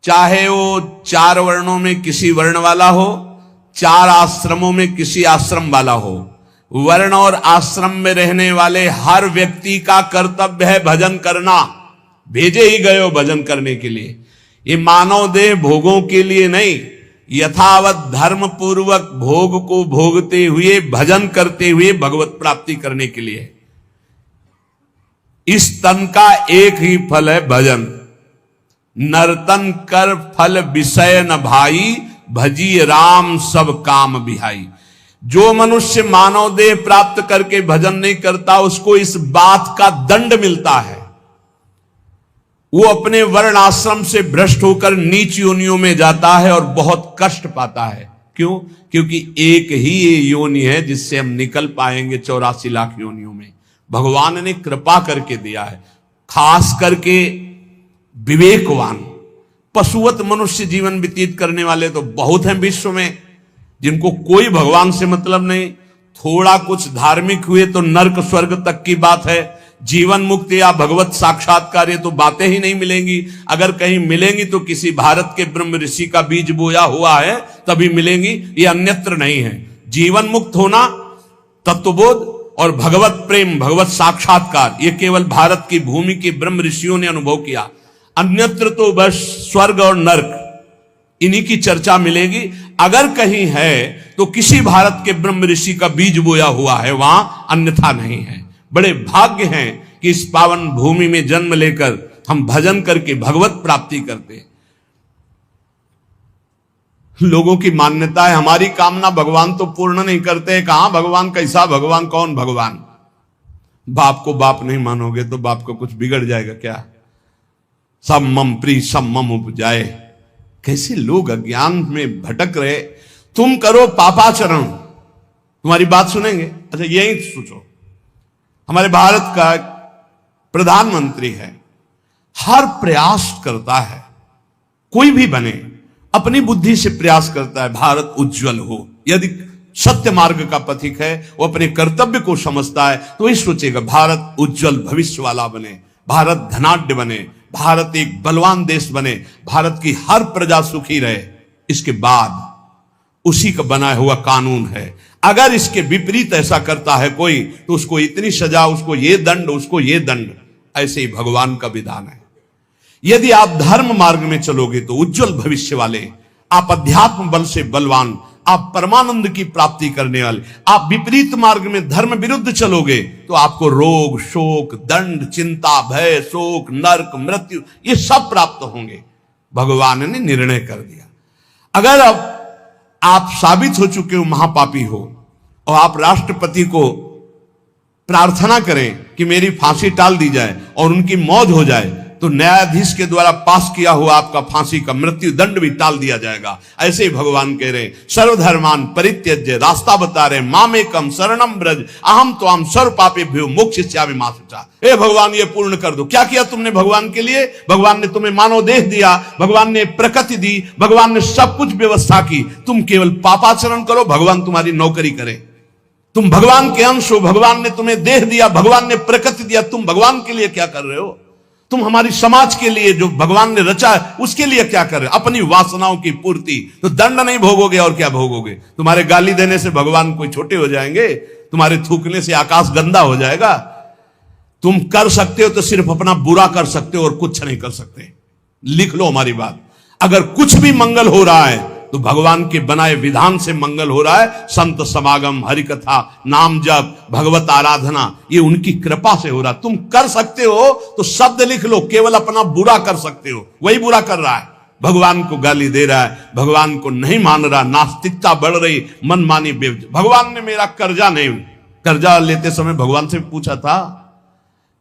चाहे वो 4 वर्णों में किसी वर्ण वाला हो, 4 आश्रमों में किसी आश्रम वाला हो, वर्ण और आश्रम में रहने वाले हर व्यक्ति का कर्तव्य है भजन करना। भेजे ही गए हो भजन करने के लिए। ये मानव देह भोगों के लिए नहीं, यथावत धर्म पूर्वक भोग को भोगते हुए भजन करते हुए भगवत प्राप्ति करने के लिए। इस तन का एक ही फल है भजन। नर्तन कर फल विषय न भाई, भजी राम सब काम बिहाई। जो मनुष्य मानव देह प्राप्त करके भजन नहीं करता, उसको इस बात का दंड मिलता है। वो अपने वर्ण आश्रम से भ्रष्ट होकर नीच योनियों में जाता है और बहुत कष्ट पाता है। क्यों? क्योंकि एक ही ये योनि है जिससे हम निकल पाएंगे 84 लाख योनियों में। भगवान ने कृपा करके दिया है। खास करके विवेकवान पशुवत मनुष्य जीवन व्यतीत करने वाले तो बहुत हैं विश्व में, जिनको कोई भगवान से मतलब नहीं। थोड़ा कुछ धार्मिक हुए तो नरक स्वर्ग तक की बात है। जीवन मुक्ति या भगवत साक्षात्कार ये तो बातें ही नहीं मिलेंगी। अगर कहीं मिलेंगी तो किसी भारत के ब्रह्म ऋषि का बीज बोया हुआ है तभी मिलेंगी, ये अन्यत्र नहीं है। जीवन मुक्त होना, तत्वबोध और भगवत प्रेम, भगवत साक्षात्कार, ये केवल भारत की भूमि के ब्रह्म ऋषियों ने अनुभव किया। अन्यत्र तो बस स्वर्ग और नरक, इन्हीं की चर्चा मिलेगी। अगर कहीं है तो किसी भारत के ब्रह्म ऋषि का बीज बोया हुआ है, वहां अन्यथा नहीं है। बड़े भाग्य हैं कि इस पावन भूमि में जन्म लेकर हम भजन करके भगवत प्राप्ति करते हैं। लोगों की मान्यता है हमारी कामना भगवान तो पूर्ण नहीं करते। कहां भगवान, कैसा भगवान, कौन भगवान? बाप को बाप नहीं मानोगे तो बाप को कुछ बिगड़ जाएगा क्या? सब मम प्री सब मम उपजाए। कैसे लोग अज्ञान में भटक रहे। तुम करो पापाचरण, तुम्हारी बात सुनेंगे। अच्छा यही सोचो, हमारे भारत का प्रधानमंत्री है, हर प्रयास करता है, कोई भी बने अपनी बुद्धि से प्रयास करता है भारत उज्जवल हो। यदि सत्य मार्ग का पथिक है, वो अपने कर्तव्य को समझता है तो ही सोचेगा भारत उज्जवल भविष्य वाला बने, भारत धनाढ्य बने, भारत एक बलवान देश बने, भारत की हर प्रजा सुखी रहे। इसके बाद उसी का बनाया हुआ कानून है। अगर इसके विपरीत ऐसा करता है कोई तो उसको इतनी सजा, उसको ये दंड, उसको ये दंड। ऐसे ही भगवान का विधान है। यदि आप धर्म मार्ग में चलोगे तो उज्जवल भविष्य वाले, आप अध्यात्म बल से बलवान, आप परमानंद की प्राप्ति करने वाले। आप विपरीत मार्ग में धर्म विरुद्ध चलोगे तो आपको रोग, शोक, दंड, चिंता, भय, शोक, नरक, मृत्यु ये सब प्राप्त होंगे। भगवान ने निर्णय कर दिया। अगर अब आप साबित हो चुके हो महापापी हो और आप राष्ट्रपति को प्रार्थना करें कि मेरी फांसी टाल दी जाए और उनकी मौत हो जाए, तो न्यायाधीश के द्वारा पास किया हुआ आपका फांसी का मृत्यु दंड भी टाल दिया जाएगा। ऐसे ही भगवान कह रहे सर्वधर्मान परित्यज्य, रास्ता बता रहे मामेकम शरणम ब्रज अहम त्वाम सर्व पापेभ्यो मोक्षयिष्यामि मा शुचा। ए भगवान ये पूर्ण कर दो। क्या किया तुमने भगवान के लिए? भगवान ने तुम्हें मानव देह दिया, भगवान ने प्रकृति दी, भगवान ने सब कुछ व्यवस्था की। तुम केवल पापाचरण करो, भगवान तुम्हारी नौकरी करे। तुम भगवान के अंश हो, भगवान ने तुम्हें देह दिया, भगवान ने प्रकृति दिया, तुम भगवान के लिए क्या कर रहे हो? तुम हमारी समाज के लिए जो भगवान ने रचा है उसके लिए क्या कर रहे हो? अपनी वासनाओं की पूर्ति। तो दंड नहीं भोगोगे और क्या भोगोगे? तुम्हारे गाली देने से भगवान कोई छोटे हो जाएंगे? तुम्हारे थूकने से आकाश गंदा हो जाएगा? तुम कर सकते हो तो सिर्फ अपना बुरा कर सकते हो और कुछ नहीं कर सकते। लिख लो हमारी बात। अगर कुछ भी मंगल हो रहा है तो भगवान के बनाए विधान से मंगल हो रहा है। संत समागम, हरिकथा, नाम जप, भगवत आराधना, ये उनकी कृपा से हो रहा। तुम कर सकते हो तो शब्द लिख लो, केवल अपना बुरा कर सकते हो, वही बुरा कर रहा है। भगवान को गाली दे रहा है, भगवान को नहीं मान रहा, नास्तिकता बढ़ रही, मनमानी बेवजह। भगवान ने मेरा कर्जा नहीं, कर्जा लेते समय भगवान से पूछा था?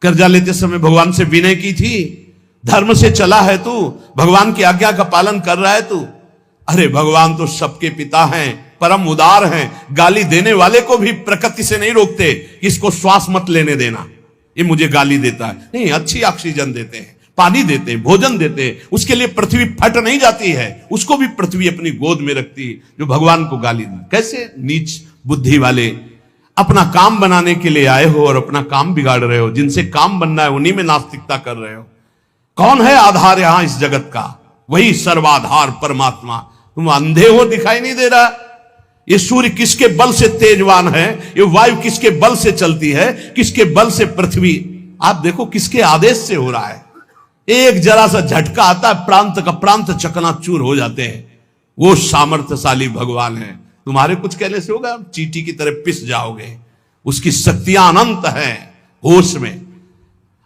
कर्जा लेते समय भगवान से विनय की थी? धर्म से चला है तू? भगवान की आज्ञा का पालन कर रहा है तू? अरे भगवान तो सबके पिता हैं, परम उदार हैं। गाली देने वाले को भी प्रकृति से नहीं रोकते कि इसको श्वास मत लेने देना, ये मुझे गाली देता है। नहीं, अच्छी ऑक्सीजन देते हैं, पानी देते हैं, भोजन देते हैं। उसके लिए पृथ्वी फट नहीं जाती है, उसको भी पृथ्वी अपनी गोद में रखती है जो भगवान को गाली दे। कैसे नीच बुद्धि वाले अपना काम बनाने के लिए आए हो और अपना काम बिगाड़ रहे हो। जिनसे काम बनना है उन्हीं में नास्तिकता कर रहे हो। कौन है आधार यहां इस जगत का? वही सर्वाधार परमात्मा। तुम अंधे हो, दिखाई नहीं दे रहा? ये सूर्य किसके बल से तेजवान है? ये वायु किसके बल से चलती है? किसके बल से पृथ्वी? आप देखो किसके आदेश से हो रहा है। एक जरा सा झटका आता है, प्रांत का प्रांत चकनाचूर हो जाते हैं। वो सामर्थ्यशाली भगवान है। तुम्हारे कुछ कहने से होगा? चींटी की तरह पिस जाओगे। उसकी शक्तियां अनंत हैं होश में।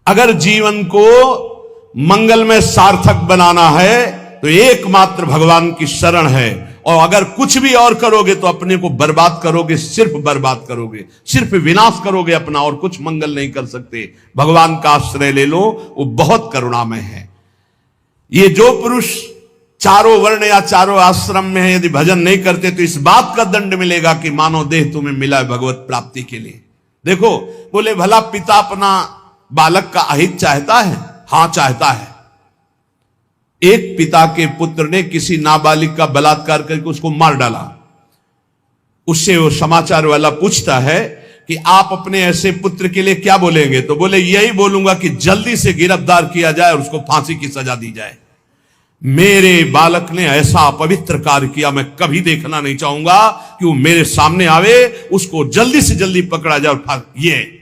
अगर जीवन को मंगलमय सार्थक बनाना है तो एकमात्र भगवान की शरण है। और अगर कुछ भी और करोगे तो अपने को बर्बाद करोगे, सिर्फ बर्बाद करोगे, सिर्फ विनाश करोगे अपना, और कुछ मंगल नहीं कर सकते। भगवान का आश्रय ले लो, वो बहुत करुणामय है। ये जो पुरुष चारों वर्ण या चारों आश्रम में है, यदि भजन नहीं करते तो इस बात का दंड मिलेगा कि मानव देह तुम्हें मिला है भगवत प्राप्ति के लिए। देखो, बोले भला पिता अपना बालक का अहित चाहता है? हां, चाहता है। एक पिता के पुत्र ने किसी नाबालिग का बलात्कार करके उसको मार डाला। उससे वो समाचार वाला पूछता है कि आप अपने ऐसे पुत्र के लिए क्या बोलेंगे? तो बोले यही बोलूंगा कि जल्दी से गिरफ्तार किया जाए और उसको फांसी की सजा दी जाए। मेरे बालक ने ऐसा अपवित्र कार्य किया, मैं कभी देखना नहीं चाहूंगा कि वो मेरे सामने आवे, उसको जल्दी से जल्दी पकड़ा जाए और ये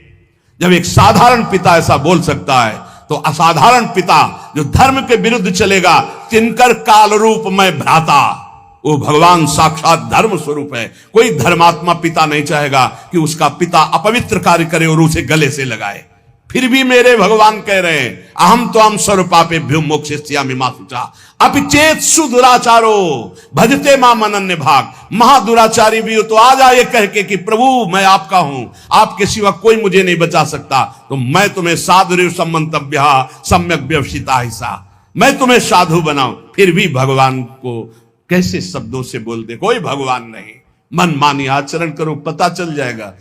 जब एक साधारण पिता ऐसा बोल सकता है तो असाधारण पिता जो धर्म के विरुद्ध चलेगा, तिनकर काल रूप में भ्राता, वो भगवान साक्षात धर्म स्वरूप है। कोई धर्मात्मा पिता नहीं चाहेगा कि उसका पिता अपवित्र कार्य करे और उसे गले से लगाए। फिर भी मेरे भगवान कह रहे हैं, अहम तो हम सर्व पापेभ्यो मोक्षयिष्यामि मा शुचा अपिचेत सुदुराचारो भजते माम अनन्य भाग। महादुराचारी भी हो तो आ जाए कह के कि प्रभु मैं आपका हूं, आपके सिवा कोई मुझे नहीं बचा सकता, तो मैं तुम्हें साधु सम्मंतव्य सम्यक व्यवसिता हिस्सा, मैं तुम्हें साधु बनाऊं। फिर भी भगवान को कैसे शब्दों से बोलते, कोई भगवान नहीं। मन मानी आचरण करो, पता चल जाएगा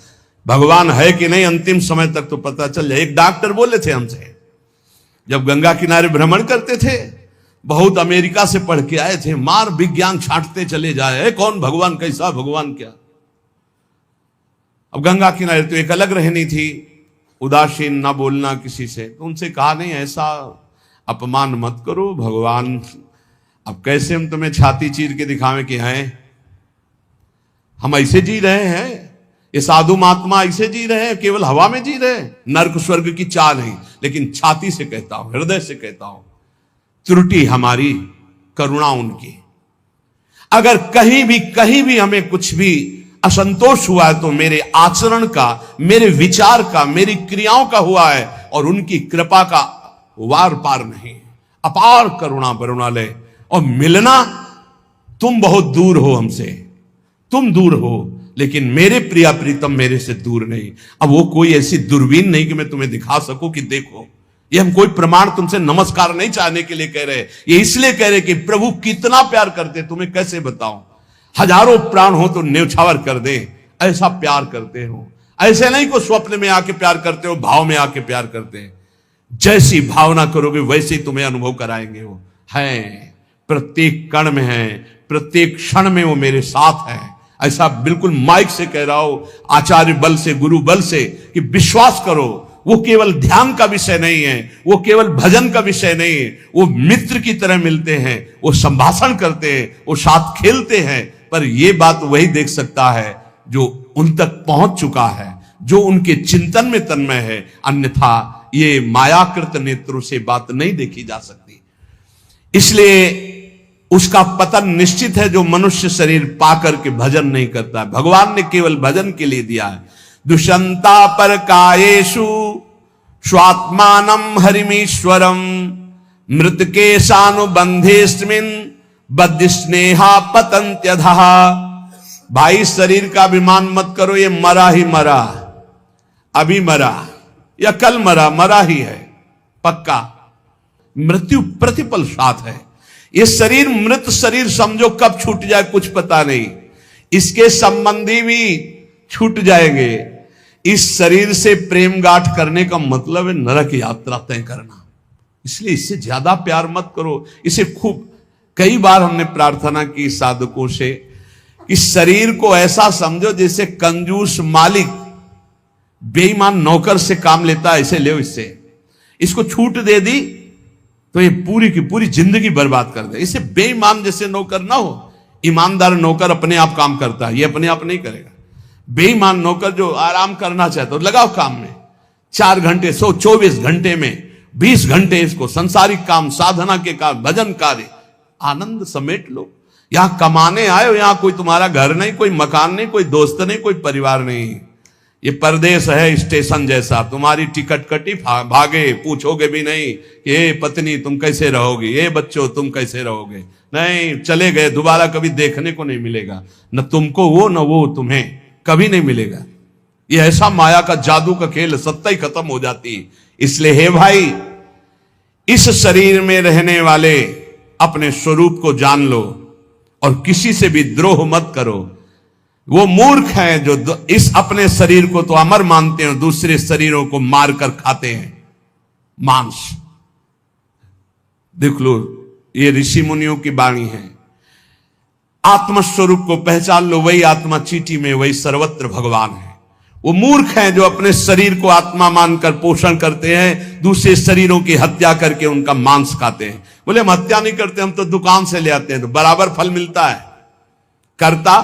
भगवान है कि नहीं। अंतिम समय तक तो पता चल जाए। एक डॉक्टर बोले थे हमसे, जब गंगा किनारे भ्रमण करते थे, बहुत अमेरिका से पढ़ के आए थे, मार विज्ञान छांटते चले जाए, कौन भगवान, कैसा भगवान, क्या। अब गंगा किनारे तो एक अलग रहनी थी, उदासीन ना बोलना किसी से। तो उनसे कहा नहीं, ऐसा अपमान मत करो, भगवान अब कैसे हम तुम्हें छाती चीर के दिखावें कि हैं हम ऐसे जी रहे हैं, ये साधु महात्मा ऐसे जी रहे हैं, केवल हवा में जी रहे हैं, नर्क स्वर्ग की चाह नहीं। लेकिन छाती से कहता हूं, हृदय से कहता हूं, त्रुटि हमारी, करुणा उनकी। अगर कहीं भी हमें कुछ भी असंतोष हुआ है तो मेरे आचरण का, मेरे विचार का, मेरी क्रियाओं का हुआ है, और उनकी कृपा का वार पार नहीं। अपार करुणा करुणालय। और मिलना, तुम बहुत दूर हो हमसे, तुम दूर हो, लेकिन मेरे प्रिया प्रीतम मेरे से दूर नहीं। अब वो कोई ऐसी दूरबीन नहीं कि मैं तुम्हें दिखा सकूं कि देखो। ये हम कोई प्रमाण तुमसे नमस्कार नहीं चाहने के लिए कह रहे, ये इसलिए कह रहे कि प्रभु कितना प्यार करते, तुम्हें कैसे बताऊं। हजारों प्राण हो तो न्यौछावर कर दे, ऐसा प्यार करते हो। ऐसे नहीं को स्वप्न में आके प्यार करते हो, भाव में आके प्यार करते हैं। जैसी भावना करोगे वैसे ही तुम्हें अनुभव कराएंगे। वो है प्रत्येक कण में है, प्रत्येक क्षण में वो मेरे साथ है। ऐसा बिल्कुल माइक से कह रहा हो, आचार्य बल से, गुरु बल से, कि विश्वास करो, वो केवल ध्यान का विषय नहीं है, वो केवल भजन का विषय नहीं है। वो मित्र की तरह मिलते हैं, वो संभाषण करते हैं, वो साथ खेलते हैं। पर ये बात वही देख सकता है जो उन तक पहुंच चुका है, जो उनके चिंतन में तन्मय है। अन्यथा ये मायाकृत नेत्रों से बात नहीं देखी जा सकती। इसलिए उसका पतन निश्चित है जो मनुष्य शरीर पाकर के भजन नहीं करता है। भगवान ने केवल भजन के लिए दिया है। दुष्यंता पर कायेषु स्वात्मानम हरिमीश्वरम मृतकेशानुबंधेस्मिन् बद्ध स्नेहा पतंत्यधः। भाई शरीर का अभिमान मत करो, ये मरा ही मरा, अभी मरा या कल मरा, मरा ही है पक्का। मृत्यु प्रतिपल साथ है। ये शरीर मृत शरीर समझो, कब छूट जाए कुछ पता नहीं। इसके संबंधी भी छूट जाएंगे। इस शरीर से प्रेम गांठ करने का मतलब है नरक यात्रा तय करना। इसलिए इससे ज्यादा प्यार मत करो। इसे खूब कई बार हमने प्रार्थना की साधकों से, इस शरीर को ऐसा समझो जैसे कंजूस मालिक बेईमान नौकर से काम लेता है, ऐसे ले इससे। इसको छूट दे दी तो ये पूरी की पूरी जिंदगी बर्बाद कर दे। इसे बेईमान जैसे नौकर ना हो। ईमानदार नौकर अपने आप काम करता है, ये अपने आप नहीं करेगा। बेईमान नौकर जो आराम करना चाहता है, लगाओ काम में 4 घंटे, 124 घंटे में 20 घंटे इसको संसारिक काम, साधना के काम, भजन कार्य, आनंद समेट लो। यहां कमाने आए हो, यहां कोई तुम्हारा घर नहीं, कोई मकान नहीं, कोई दोस्त नहीं, कोई परिवार नहीं। ये परदेश है स्टेशन जैसा। तुम्हारी टिकट कटी, भागे, पूछोगे भी नहीं कि ये पत्नी तुम कैसे रहोगी, ये बच्चों तुम कैसे रहोगे। नहीं, चले गए, दोबारा कभी देखने को नहीं मिलेगा। न तुमको वो, न वो तुम्हें, कभी नहीं मिलेगा। ये ऐसा माया का जादू का खेल, सत्ता ही खत्म हो जाती है। इसलिए हे भाई, इस शरीर में रहने वाले अपने स्वरूप को जान लो और किसी से भी द्रोह मत करो। वो मूर्ख हैं जो इस अपने शरीर को तो अमर मानते हैं, दूसरे शरीरों को मारकर खाते हैं मांस। देख लो, ये ऋषि मुनियों की वाणी है। आत्मस्वरूप को पहचान लो, वही आत्मा चीटी में, वही सर्वत्र भगवान है। वो मूर्ख हैं जो अपने शरीर को आत्मा मानकर पोषण करते हैं, दूसरे शरीरों की हत्या करके उनका मांस खाते हैं। बोले हम हत्या नहीं करते, हम तो दुकान से ले आते हैं, तो बराबर फल मिलता है। कर्ता,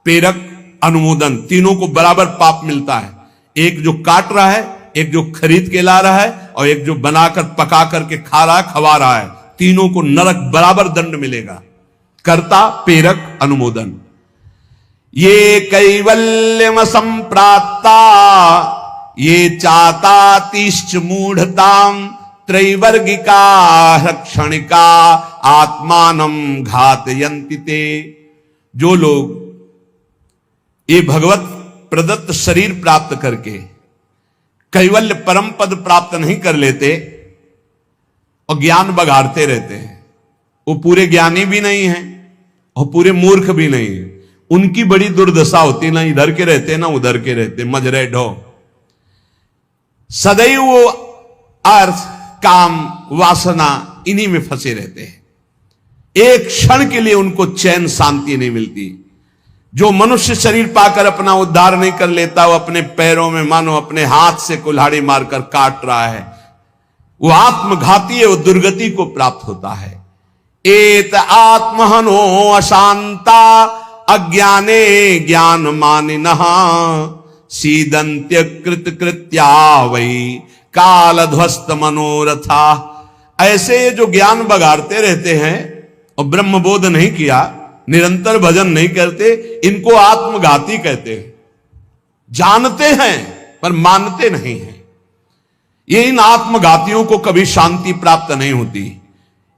प्रेरक, अनुमोदन, तीनों को बराबर पाप मिलता है। एक जो काट रहा है, एक जो खरीद के ला रहा है, और एक जो बनाकर पका करके खा रहा है, खवा रहा है। तीनों को नरक बराबर दंड मिलेगा। कर्ता, प्रेरक, अनुमोदन। ये कैवल्यम संप्राप्ता ये चातातिश्च मूढ़ताम त्रैवर्गिका क्षणिका आत्मानम घातयन्ति ते। जो लोग ये भगवत प्रदत्त शरीर प्राप्त करके कैवल्य परम पद प्राप्त नहीं कर लेते और ज्ञान बघाड़ते रहते हैं, वो पूरे ज्ञानी भी नहीं है और पूरे मूर्ख भी नहीं है। उनकी बड़ी दुर्दशा होती, ना इधर के रहते ना उधर के रहते, मजरे ढो। सदैव वो अर्थ, काम, वासना इन्हीं में फंसे रहते हैं। एक क्षण के लिए उनको चैन, शांति नहीं मिलती। जो मनुष्य शरीर पाकर अपना उद्धार नहीं कर लेता, वो अपने पैरों में मानो अपने हाथ से कुल्हाड़ी मारकर काट रहा है, वो आत्मघाती है, वो दुर्गति को प्राप्त होता है। एत आत्महनो अशांता अज्ञाने ज्ञान मानिनः सीदंत्य कृत कृत्या वही काल ध्वस्त मनोरथा। ऐसे जो ज्ञान बगाड़ते रहते हैं और ब्रह्मबोध नहीं किया, निरंतर भजन नहीं करते, इनको आत्मघाती कहते हैं। जानते हैं पर मानते नहीं हैं। ये इन आत्मघातियों को कभी शांति प्राप्त नहीं होती,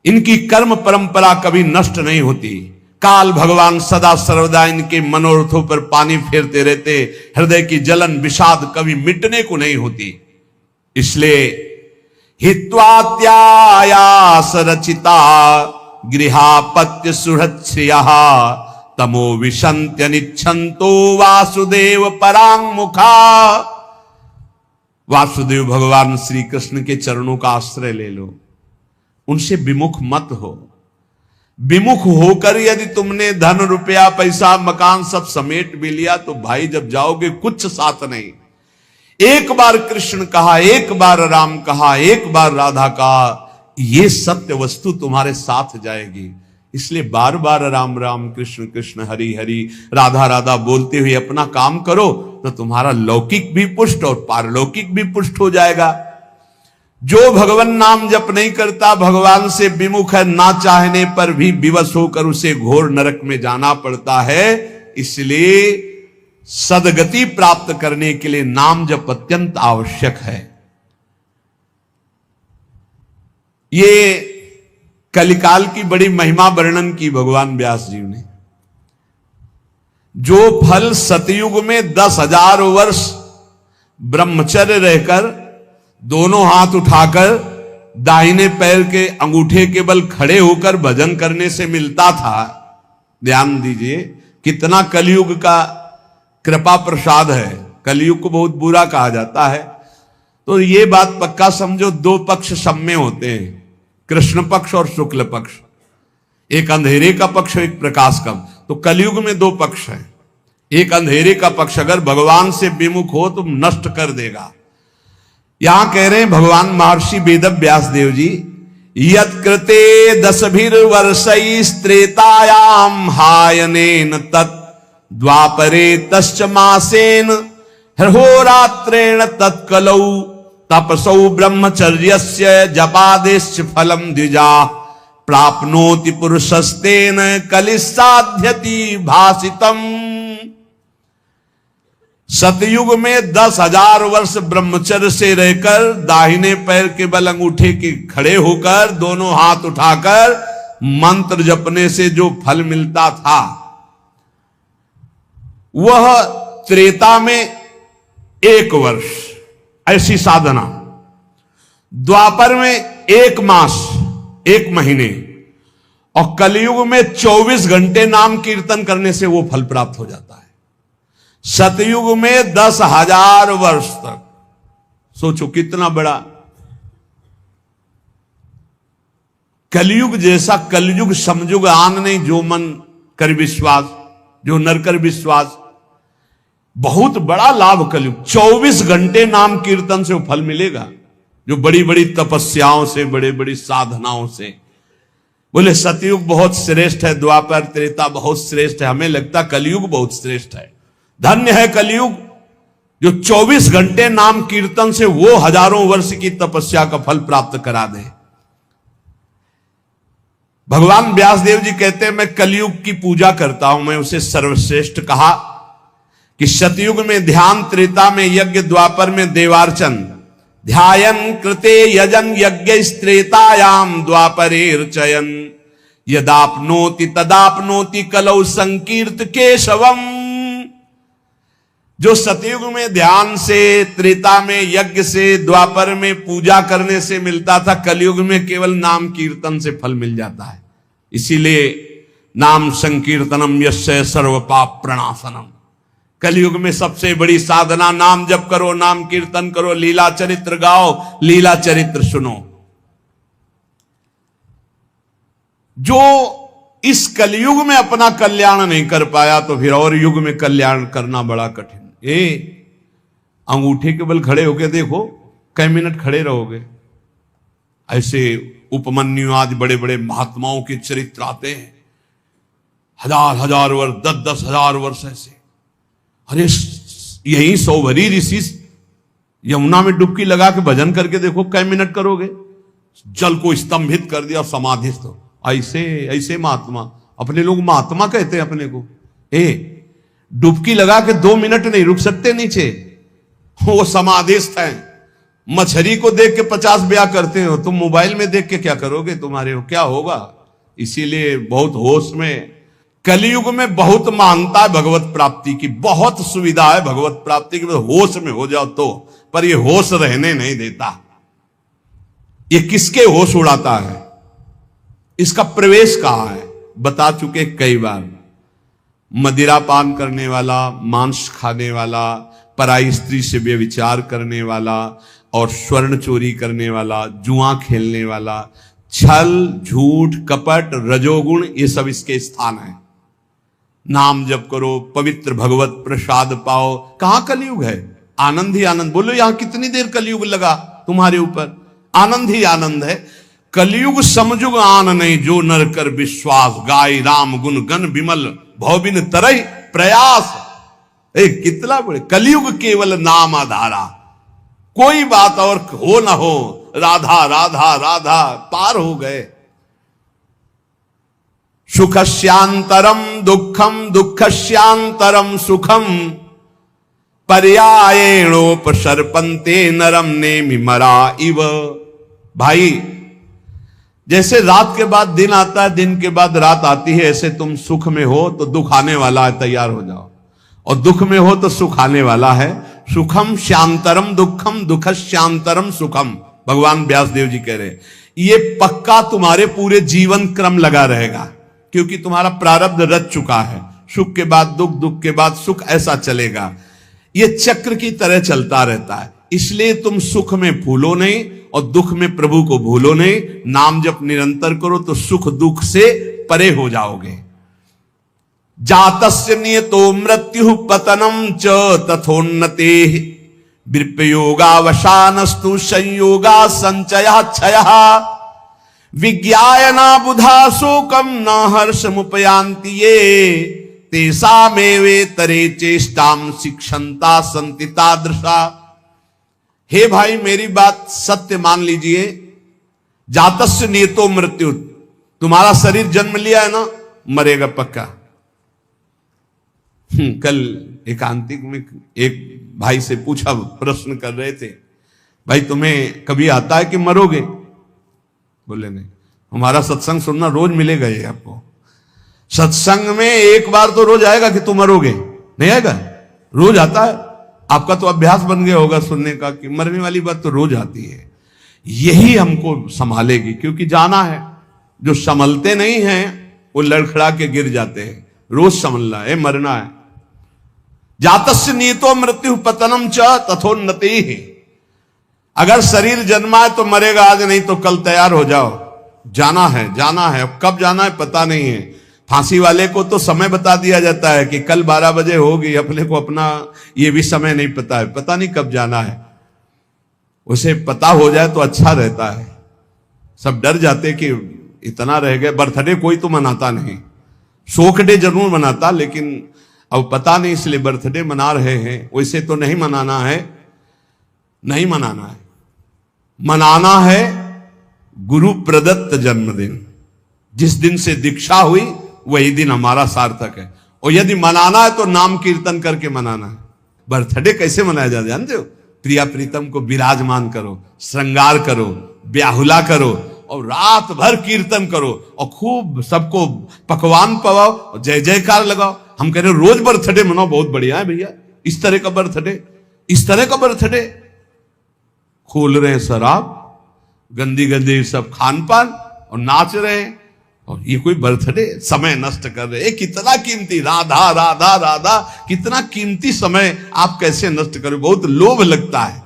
इनकी कर्म परंपरा कभी नष्ट नहीं होती। काल भगवान सदा सर्वदा इनके मनोरथों पर पानी फेरते रहते, हृदय की जलन विषाद कभी मिटने को नहीं होती। इसलिए हित्वात्यायास रचिता गृहापत्य सुहृच्छ्रिया तमो विशंत्य निच्छन्तो वासुदेव परांगमुखा। वासुदेव भगवान श्री कृष्ण के चरणों का आश्रय ले लो, उनसे विमुख मत हो। विमुख होकर यदि तुमने धन, रुपया, पैसा, मकान सब समेट भी लिया तो भाई जब जाओगे कुछ साथ नहीं। एक बार कृष्ण कहा, एक बार राम कहा, एक बार राधा कहा, ये सत्य वस्तु तुम्हारे साथ जाएगी। इसलिए बार बार राम राम, कृष्ण कृष्ण, हरि हरि, राधा राधा बोलते हुए अपना काम करो तो तुम्हारा लौकिक भी पुष्ट और पारलौकिक भी पुष्ट हो जाएगा। जो भगवान नाम जप नहीं करता, भगवान से विमुख है, ना चाहने पर भी विवश होकर उसे घोर नरक में जाना पड़ता है। इसलिए सदगति प्राप्त करने के लिए नाम जप अत्यंत आवश्यक है। ये कलिकाल की बड़ी महिमा वर्णन की भगवान व्यास जी ने। जो फल सतयुग में 10,000 वर्ष ब्रह्मचर्य रहकर दोनों हाथ उठाकर दाहिने पैर के अंगूठे के बल खड़े होकर भजन करने से मिलता था, ध्यान दीजिए कितना कलयुग का कृपा प्रसाद है। कलयुग को बहुत बुरा कहा जाता है, तो ये बात पक्का समझो, 2 पक्ष सब में होते हैं, कृष्ण पक्ष और शुक्ल पक्ष। एक अंधेरे का पक्ष, एक प्रकाश का। तो कलयुग में 2 पक्ष हैं। एक अंधेरे का पक्ष अगर भगवान से विमुख हो तो नष्ट कर देगा। यहां कह रहे हैं भगवान महर्षि वेद व्यास देव जी, यत्कृते 10 हायनेन तत् द्वापरे तश्च मासेन होरात्रेण तत्कलौ तपसौ ब्रह्मचर्यस्य जपादेश्च फलम द्विजा प्राप्नोति पुरुषस्तेन कलिसाध्यति भासितम। सतयुग में 10,000 वर्ष ब्रह्मचर्य से रहकर दाहिने पैर के बल अंगूठे के खड़े होकर दोनों हाथ उठाकर मंत्र जपने से जो फल मिलता था वह त्रेता में 1 वर्ष ऐसी साधना, द्वापर में 1 मास 1 महीने और कलयुग में 24 घंटे नाम कीर्तन करने से वो फल प्राप्त हो जाता है। सतयुग में 10,000 वर्ष तक, सोचो कितना बड़ा। कलयुग जैसा कलयुग समयुग आन नहीं, जो मन कर विश्वास, जो नर कर विश्वास। बहुत बड़ा लाभ कलयुग। 24 घंटे नाम कीर्तन से वो फल मिलेगा, जो बड़ी बड़ी तपस्याओं से, बड़े बड़ी साधनाओं से। बोले सतयुग बहुत श्रेष्ठ है, द्वापर त्रेता बहुत श्रेष्ठ है, हमें लगता कलयुग बहुत श्रेष्ठ है। धन्य है कलयुग जो 24 घंटे नाम कीर्तन से वो हजारों वर्ष की तपस्या का फल प्राप्त करा दे। भगवान व्यासदेव जी कहते हैं मैं कलयुग की पूजा करता हूं, मैं उसे सर्वश्रेष्ठ कहा कि सतयुग में ध्यान, त्रेता में यज्ञ, द्वापर में देवार्चन। ध्यायन कृते यजन यज्ञ त्रेतायाम द्वापरेर्चयन यदाप्नोति तदाप्नोति कलौ संकीर्त केशवम। जो सतयुग में ध्यान से, त्रेता में यज्ञ से, द्वापर में पूजा करने से मिलता था, कलयुग में केवल नाम कीर्तन से फल मिल जाता है। इसीलिए नाम संकीर्तनम यस्य सर्व पाप प्रणाशनम। कलयुग में सबसे बड़ी साधना नाम जप करो, नाम कीर्तन करो, लीला चरित्र गाओ, लीला चरित्र सुनो। जो इस कलयुग में अपना कल्याण नहीं कर पाया तो फिर और युग में कल्याण करना बड़ा कठिन। अंगूठे के बल खड़े होके देखो, कई मिनट खड़े रहोगे। ऐसे उपमन्यु आज बड़े बड़े महात्माओं के चरित्र आते हैं, 1000 वर्ष, 10,000 वर्ष ऐसे। अरे यही सौभरी ऋषि यमुना में डुबकी लगा के भजन करके देखो, कई मिनट करोगे। जल को स्तंभित कर दिया, समाधिस्थ। ऐसे ऐसे महात्मा, अपने लोग महात्मा कहते हैं अपने को। डुबकी लगा के 2 मिनट नहीं रुक सकते नीचे, वो समाधिस्थ हैं। मछली को देख के 50 ब्याह करते हो, तुम मोबाइल में देख के क्या करोगे, तुम्हारे क्या होगा। इसीलिए बहुत होश में। कलयुग में बहुत महानता है भगवत प्राप्ति की, बहुत सुविधा है भगवत प्राप्ति की, होश में हो जाओ तो। पर ये होश रहने नहीं देता। ये किसके होश उड़ाता है, इसका प्रवेश कहां है, बता चुके कई बार। मदिरा पान करने वाला, मांस खाने वाला, पराई स्त्री से व्यभिचार करने वाला और स्वर्ण चोरी करने वाला, जुआ खेलने वाला, छल झूठ कपट रजोगुण, ये सब इसके स्थान है। नाम जप करो, पवित्र भगवत प्रसाद पाओ। कहां कलयुग है, आनंद ही आनंद। बोलो यहां कितनी देर कलयुग लगा तुम्हारे ऊपर, आनंद ही आनंद है। कलयुग समजुग आन नहीं, जो नर कर विश्वास, गाय राम गुण गण विमल भौबिन तरह प्रयास। कितना बड़े कलयुग केवल नाम आधारा, कोई बात और हो ना हो, राधा राधा राधा पार हो गए। सुखस्यांतरम दुखम दुखस्यांतरम सुखम पर्यायेणोपसर्पन्ते नरम नेमि मरा इव। भाई जैसे रात के बाद दिन आता है, दिन के बाद रात आती है, ऐसे तुम सुख में हो तो दुख आने वाला है, तैयार हो जाओ। और दुख में हो तो सुख आने वाला है। सुखम श्यांतरम दुखम दुखश्यांतरम सुखम, भगवान व्यासदेव जी कह रहे हैं। ये पक्का तुम्हारे पूरे जीवन क्रम लगा रहेगा, क्योंकि तुम्हारा प्रारब्ध रच चुका है। सुख के बाद दुख, दुख के बाद सुख, ऐसा चलेगा। ये चक्र की तरह चलता रहता है। इसलिए तुम सुख में भूलो नहीं और दुख में प्रभु को भूलो नहीं। नाम जप निरंतर करो तो सुख दुख से परे हो जाओगे। जातस्य नियतो मृत्यु पतनम च तथोन्नते विप्रयोगावसानस्तु संयोगा संचय क्षय। विज्ञायना बुधा शोकम न हर्षमुपयांति ये तेषामेवे तरे चेष्टाम शिक्षंता संति तादृशा। हे भाई, मेरी बात सत्य मान लीजिए। जातस्य नियतो मृत्यु, तुम्हारा शरीर जन्म लिया है ना, मरेगा पक्का। कल एकांतिक में एक भाई से पूछा, प्रश्न कर रहे थे, भाई तुम्हें कभी आता है कि मरोगे? बोले नहीं। हमारा सत्संग सुनना रोज मिलेगा ये आपको। सत्संग में एक बार तो रोज आएगा कि तुम मरोगे, नहीं आएगा? रोज आता है। आपका तो अभ्यास बन गया होगा सुनने का कि मरने वाली बात तो रोज आती है। यही हमको संभालेगी, क्योंकि जाना है। जो संभलते नहीं हैं वो लड़खड़ा के गिर जाते हैं। रोज संभलना है, मरना है। जातस्य नियतो मृत्यु पतनम च तथोन्नति ही। अगर शरीर जन्मा है तो मरेगा आज, नहीं तो कल तैयार हो जाओ। जाना है, जाना है। कब जाना है पता नहीं है। फांसी वाले को तो समय बता दिया जाता है कि कल 12 बजे होगी, अपने को अपना ये भी समय नहीं पता है, पता नहीं कब जाना है। उसे पता हो जाए तो अच्छा रहता है। सब डर जाते कि इतना रह गए। बर्थडे कोई तो मनाता नहीं, शोक डे जरूर मनाता, लेकिन अब पता नहीं इसलिए बर्थडे मना रहे हैं। वैसे तो नहीं मनाना है, नहीं मनाना है। मनाना है गुरु प्रदत्त जन्मदिन। जिस दिन से दीक्षा हुई वही दिन हमारा सार्थक है। और यदि मनाना है तो नाम कीर्तन करके मनाना है। बर्थडे कैसे मनाया जाता है जानते हो? प्रिया प्रीतम को विराजमान करो, श्रृंगार करो, ब्याहुला करो और रात भर कीर्तन करो और खूब सबको पकवान पवाओ और जय जयकार लगाओ। हम कह रहे रोज बर्थडे मनाओ, बहुत बढ़िया है भैया। इस तरह का बर्थडे, इस तरह का बर्थडे। खोल रहे हैं शराब, गंदी गंदी सब खान पान और नाच रहे हैं, और ये कोई बर्थडे? समय नष्ट कर रहे हैं। कितना कीमती, राधा राधा राधा, कितना कीमती समय आप कैसे नष्ट करो? बहुत लोभ लगता है।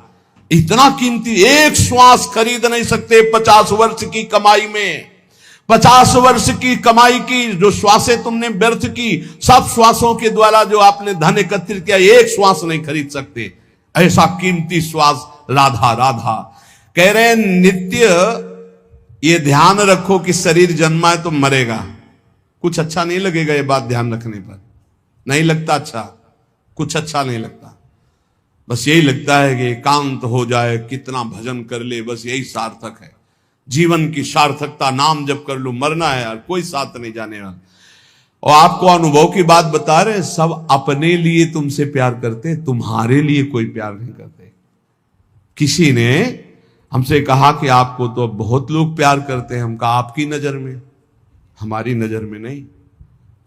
इतना कीमती, एक श्वास खरीद नहीं सकते 50 वर्ष की कमाई में। 50 वर्ष की कमाई की जो श्वासें तुमने व्यर्थ की, सब श्वासों के द्वारा जो आपने धन एकत्रित किया, एक श्वास नहीं खरीद सकते। ऐसा कीमती श्वास राधा राधा। कह रहे नित्य ये ध्यान रखो कि शरीर जन्मा है तो मरेगा। कुछ अच्छा नहीं लगेगा ये बात ध्यान रखने पर, नहीं लगता अच्छा, कुछ अच्छा नहीं लगता। बस यही लगता है कि एकांत हो जाए, कितना भजन कर ले, बस यही सार्थक है। जीवन की सार्थकता नाम जप कर लो। मरना है यार, कोई साथ नहीं जाने वाला। और आपको अनुभव की बात बता रहे, सब अपने लिए तुमसे प्यार करते, तुम्हारे लिए कोई प्यार नहीं करते। किसी ने हमसे कहा कि आपको तो बहुत लोग प्यार करते हैं। हम कहा आपकी नजर में, हमारी नजर में नहीं।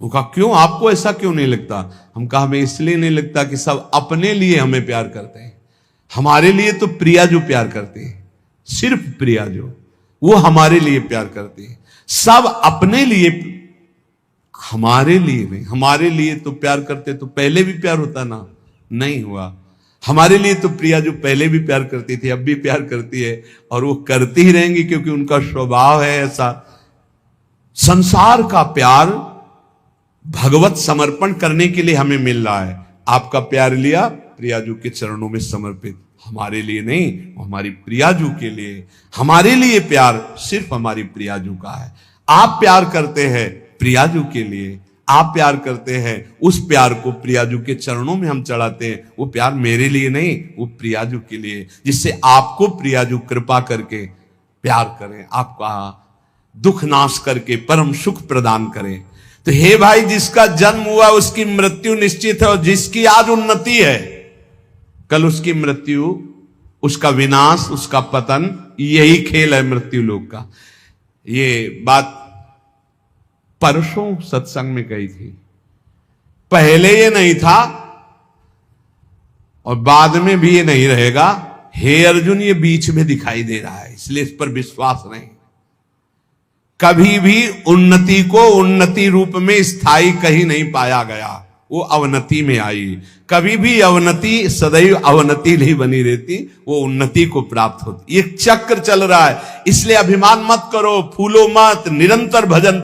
वो कहा क्यों, आपको ऐसा क्यों नहीं लगता? हम कहा हमें इसलिए नहीं लगता कि सब अपने लिए हमें प्यार करते हैं। हमारे लिए तो प्रिया जो प्यार करते हैं, सिर्फ प्रिया जो, वो हमारे लिए प्यार करती है। सब अपने लिए, हमारे लिए नहीं। हमारे लिए तो प्यार करते तो पहले भी प्यार होता ना, नहीं हुआ। हमारे लिए तो प्रिया जो पहले भी प्यार करती थी, अब भी प्यार करती है, और वो करती ही रहेंगी क्योंकि उनका स्वभाव है ऐसा। संसार का प्यार भगवत समर्पण करने के लिए हमें मिल रहा है। आपका प्यार लिया प्रियाजू के चरणों में समर्पित, हमारे लिए नहीं, हमारी प्रियाजू के लिए। हमारे लिए प्यार सिर्फ हमारी प्रियाजू का है। आप प्यार करते हैं प्रियाजू के लिए, आप प्यार करते हैं, उस प्यार को प्रियाजू के चरणों में हम चढ़ाते हैं। वो प्यार मेरे लिए नहीं, वो प्रियाजू के लिए, जिससे आपको प्रियाजू कृपा करके प्यार करें, आपका दुख नाश करके परम सुख प्रदान करें। तो हे भाई, जिसका जन्म हुआ उसकी मृत्यु निश्चित है, और जिसकी आज उन्नति है कल उसकी मृत्यु, उसका विनाश, उसका पतन। यही खेल है मृत्यु लोक का। ये बात परसों सत्संग में कही थी। पहले ये नहीं था और बाद में भी ये नहीं रहेगा। हे अर्जुन, ये बीच में दिखाई दे रहा है, इसलिए इस पर विश्वास नहीं। कभी भी उन्नति को उन्नति रूप में स्थायी कहीं नहीं पाया गया, वो अवनति में आई। कभी भी अवनति सदैव अवनति नहीं बनी रहती, वो उन्नति को प्राप्त होती। ये चक्र चल रहा है, इसलिए अभिमान मत करो, फूलो मत, निरंतर भजन